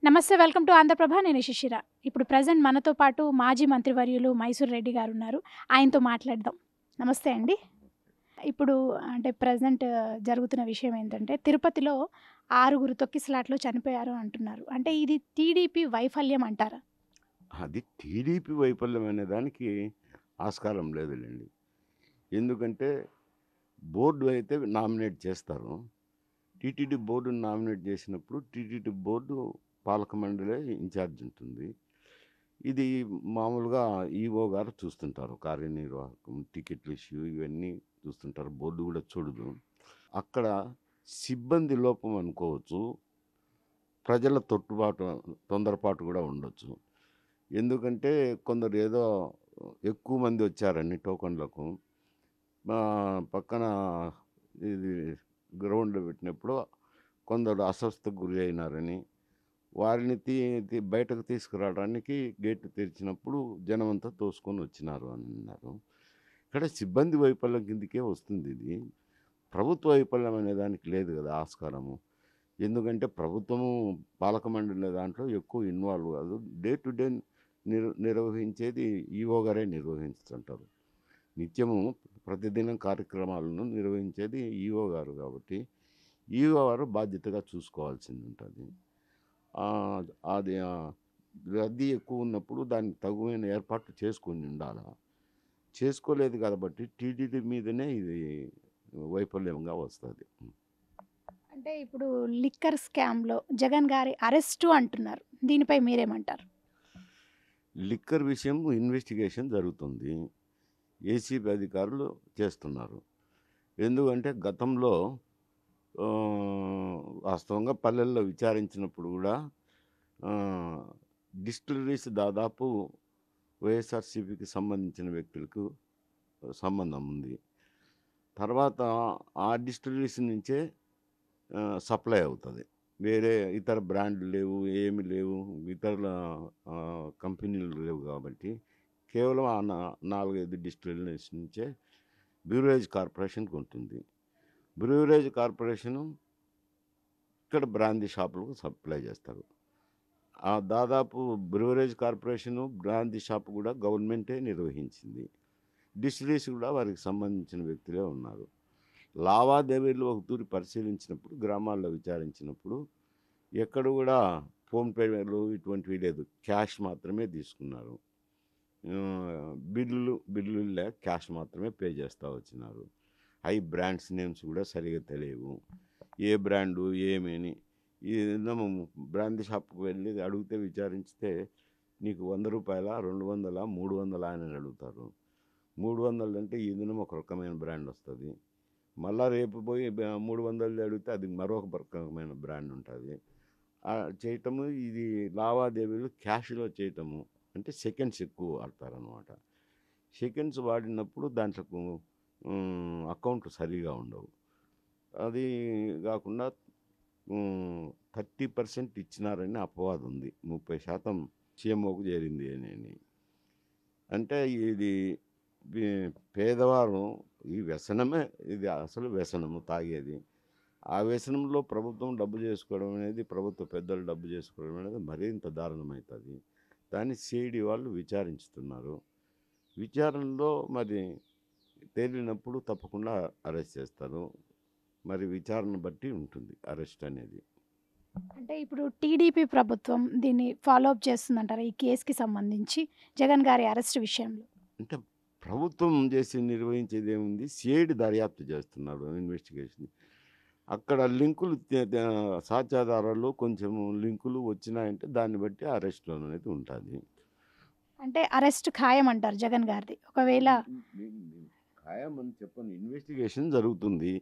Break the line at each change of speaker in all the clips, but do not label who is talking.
నమస్తే. Welcome to Andhra Prabha. నేను శిశిర. ఇప్పుడు ప్రెజెంట్ మనతో పాటు మాజీ మంత్రివర్యులు మైసూర్ రెడ్డి గారున్నారు. ఆయనతో మాట్లాడదాం. నమస్తే అండి. ఇప్పుడు అంటే ప్రెజెంట్ జరుగుతున్న విషయం ఏంటంటే, తిరుపతిలో 6 తొక్కిసలాటలో చనిపోయారు అంటున్నారు. అంటే ఇది టీడీపీ వైఫల్యం అంటారా?
అది టీడీపీ వైఫల్యం అనే దానికి ఆస్కారం లేదులెండి. ఎందుకంటే బోర్డు అయితే నామినేట్ చేస్తారు. టీటీడీ బోర్డుని నామినేట్ చేసినప్పుడు టీటీడీ బోర్డు పాలక మండలే ఇన్ఛార్జ్ ఉంటుంది. ఇది మామూలుగా ఈఓ గారు చూస్తుంటారు. కార్యనిర్వాహకం, టికెట్ల ఇష్యూ ఇవన్నీ చూస్తుంటారు. బోర్డు కూడా చూడదు. అక్కడ సిబ్బంది లోపం అనుకోవచ్చు. ప్రజల తొందరపాటు కూడా ఉండొచ్చు. ఎందుకంటే కొందరు ఏదో ఎక్కువ మంది వచ్చారని టోకన్‌లకు. పక్కన ఇది గ్రౌండ్‌లో పెట్టినప్పుడు కొందరు అస్వస్థతకు గురి అయినారని, వారిని తీ తీ బయటకు తీసుకురావడానికి గేట్ తెరిచినప్పుడు జనమంతా తోసుకొని వచ్చినారు అని అన్నారు. ఇక్కడ సిబ్బంది వైఫల్యం కిందకే వస్తుందిది. ప్రభుత్వ వైఫల్యం అనే దానికి లేదు కదా ఆస్కారము. ఎందుకంటే ప్రభుత్వము పాలక మండలి దాంట్లో ఎక్కువ ఇన్వాల్వ్ కాదు. డే టు డే నిర్వహించేది ఈఓ గారే నిర్వహిస్తుంటారు. నిత్యము ప్రతిదినం కార్యక్రమాలను నిర్వహించేది ఈఓ గారు కాబట్టి, ఈఓ గారు బాధ్యతగా చూసుకోవాల్సింది ఉంటుంది. అది రద్దీ ఎక్కువ ఉన్నప్పుడు దానికి తగువైన ఏర్పాట్లు చేసుకొని ఉండాలా. చేసుకోలేదు కాబట్టి టీటీడీ మీదనే ఇది వైఫల్యంగా వస్తది.
అంటే ఇప్పుడు లిక్కర్ స్కామ్‌లో జగన్ గారి అరెస్టు అంటున్నారు. దీనిపై మీరేమంటారు?
లిక్కర్ విషయం ఇన్వెస్టిగేషన్ జరుగుతుంది. ఏసీబీ అధికారులు చేస్తున్నారు. ఎందుకంటే గతంలో వాస్తవంగా పల్లెల్లో విచారించినప్పుడు గూడా ఆహ్, డిస్టిలరీస్ దాదాపు వైఎస్ఆర్‌సీపీకి సంబంధించిన వ్యక్తులకు సంబంధం ఉంది. తర్వాత ఆ డిస్టిలరీస్ నుంచే సప్లై అవుతది. వేరే ఇతర బ్రాండ్‌లు లేవు, ఏమి లేవు. ఇతరుల కంపెనీలు లేవు గాబట్టి, కేవలం ఆ 4, 5 డిస్టిలరీస్ నుంచే బ్యూరేజ్ కార్పొరేషన్‌కి ఉంటుంది. బ్రూవరేజ్ కార్పొరేషను ఇక్కడ బ్రాందీ షాపులకు సప్లై చేస్తారు. దాదాపు బ్రూవరేజ్ కార్పొరేషను, బ్రాందీ షాప్ గూడా గవర్నమెంటే నిర్వహించింది. డిస్టిలరీస్ గూడా వారికి సంబంధించిన వ్యక్తులే ఉన్నారు. లావాదేవీలు ఒక తూరి పరిశీలించినప్పుడు, గ్రామాల్లో విచారించినప్పుడు ఎక్కడ గూడా ఫోన్‌పేలు ఇటువంటివి లేదు. క్యాష్ మాత్రమే తీసుకున్నారు. బిల్లులు క్యాష్ మాత్రమే పే చేస్తా వచ్చినారు. అయి బ్రాండ్స్ నేమ్స్ కూడా సరిగ్గా తెలియవు. ఏ బ్రాండు ఏమని ఏదైనా బ్రాందీ షాప్‌కి వెళ్ళి అడిగితే విచారించితే నీకు రూ. 100, 200, 300 అని అడుగుతారు. 300 అంటే ఏదైనా ఒక రకమైన బ్రాండ్ వస్తది. మళ్ళా రేపు పోయి 300 అడిగితే అది మరొక రకమైన బ్రాండ్ ఉంటది. చేయటము ఇది లావాదేవీలు క్యాష్‌లో చేయటము. అంటే సెకండ్స్ ఎక్కువ వాడతారనమాట. సెకండ్స్ వాడినప్పుడు దాంట్లకు అకౌంట్లు సరిగా ఉండవు. అది గాకుండా 30% ఇచ్చినారని అపవాదుంది. 30% సీఎంఓకు చేరింది అని. అంటే ఇది వి పేదవారు ఈ వ్యసనమే ఇది అసలు వ్యసనము తాగేది. ఆ వ్యసనంలో ప్రభుత్వం డబ్బు చేసుకోవడం అనేది, ప్రభుత్వ పెద్దలు డబ్బు చేసుకోవడం అనేది మరింత దారుణమైతది. దాన్ని సిఐడి వాళ్ళు విచారించుతున్నారు. విచారణలో మరి తేలినప్పుడు తప్పకుండా అరెస్ట్ చేస్తారు. మరి విచారణ బట్టి ఉంటుంది అరెస్ట్ అనేది.
అంటే ఇప్పుడు టీడీపీ ప్రభుత్వం దీన్ని ఫాలో అప్ చేస్తుందంటారా? ఈ కేస్‌కి సంబంధించి జగన్ గారి అరెస్ట్ విషయంలో?
అంటే ప్రభుత్వం నిర్వహించేదేముంది? సిఐడి దర్యాప్తు చేస్తున్నారు ఇన్వెస్టిగేషన్. అక్కడ లింకులు సాక్ష్యాధారాలు కొంచెం లింకులు వచ్చినాయంటే దాన్ని బట్టి అరెస్ట్ అనేది ఉంటాది.
అంటే అరెస్ట్ ఖాయమంటారు జగన్ గారిది. ఒకవేళ
ఖాయమని చెప్పను. ఇన్వెస్టిగేషన్ జరుగుతుంది.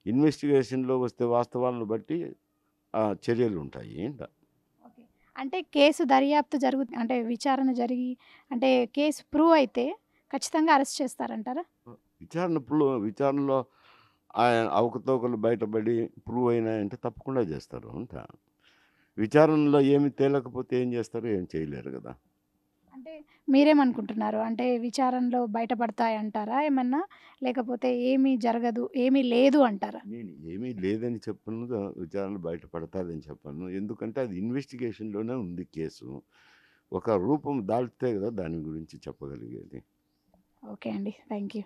ఇన్వెస్టిగేషన్‌లో వస్తే వాస్తవాలను బట్టి చర్యలుంటాయి.
ఓకే. అంటే కేసు దర్యాప్తు అంటే విచారణ జరిగి అంటే కేసు ప్రూవ్ అయితే ఖచ్చితంగా అరెస్ట్ చేస్తారంటారా?
విచారణలో అవకతవకలు బయటపడి ప్రూవ్ అయినాయంటే తప్పకుండా చేస్తారు. విచారణలో ఏమి తేలకపోతే ఏం చేస్తారు? ఏం చేయలేరు గదా!
అంటే మీరేమనుకుంటున్నారు? అంటే విచారణలో బయటపడతాయంటారా ఏమన్నా? లేకపోతే ఏమీ జరగదు, ఏమీ లేదు అంటారా?
నేను ఏమీ లేదని చెప్పను. విచారణ బయట పడతాదని చెప్పను. ఎందుకంటే అది ఇన్వెస్టిగేషన్‌లోనే ఉంది కేసు. ఒక రూపం దాల్చితే కదా దాని గురించి చెప్పగలిగేది.
ఓకే అండి. Thank you.